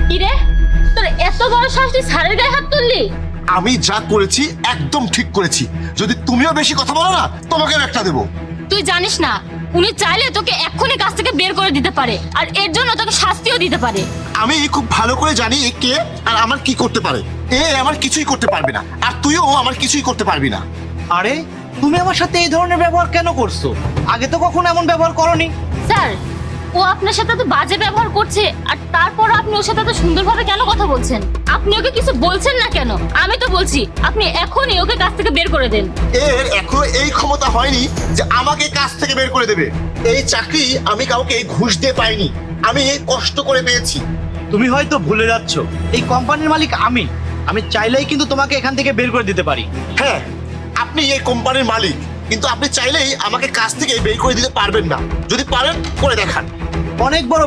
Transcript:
কি রে, তোর এত বড় সাহস তুই স্যারের গায়ে হাত তুললি? আমি যা করেছি একদম ঠিক করেছি। যদি তুমিও বেশি কথা বলো না, তোমাকে একটা দেবো। তুই জানিস না, উনি চাইলে তোকে এক্ষুনি কাজ থেকে বের করে দিতে পারে, আর এর জন্য তোকে শাস্তিও দিতে পারে। আমি খুব ভালো করে জানি এ কে আর আমার কি করতে পারে। এ আমার কিছুই করতে পারবে না, আর তুইও আমার কিছুই করতে পারবি না। আরে তুমি আমার সাথে এই ধরনের ব্যবহার কেন করছো? আগে তো কখনো এমন ব্যবহার করনি। স্যার, ও আপনার সাথে তো বাজে ব্যবহার করছে, আর তারপর আপনি ওর সাথে এত সুন্দরভাবে কেন কথা বলছেন? আপনি ওকে কিছু বলছেন না কেন? আমি তো বলছি আপনি এখনই ওকে কাজ থেকে বের করে দেন। এর এখনো এই ক্ষমতা হয়নি যে আমাকে কাজ থেকে বের করে দেবে। এই চাকরি আমি কাউকে ঘুষ দিয়ে পাইনি, আমি কষ্ট করে পেয়েছি। তুমি হয়তো ভুলে যাচ্ছ, এই কোম্পানির মালিক আমি। আমি চাইলেই কিন্তু তোমাকে এখান থেকে বের করে দিতে পারি। হ্যাঁ, আপনি এই কোম্পানির মালিক, কিন্তু আপনি চাইলেই আমাকে কাজ থেকে বের করে দিতে পারবেন না। যদি পারেন করে দেখান। অনেক বড়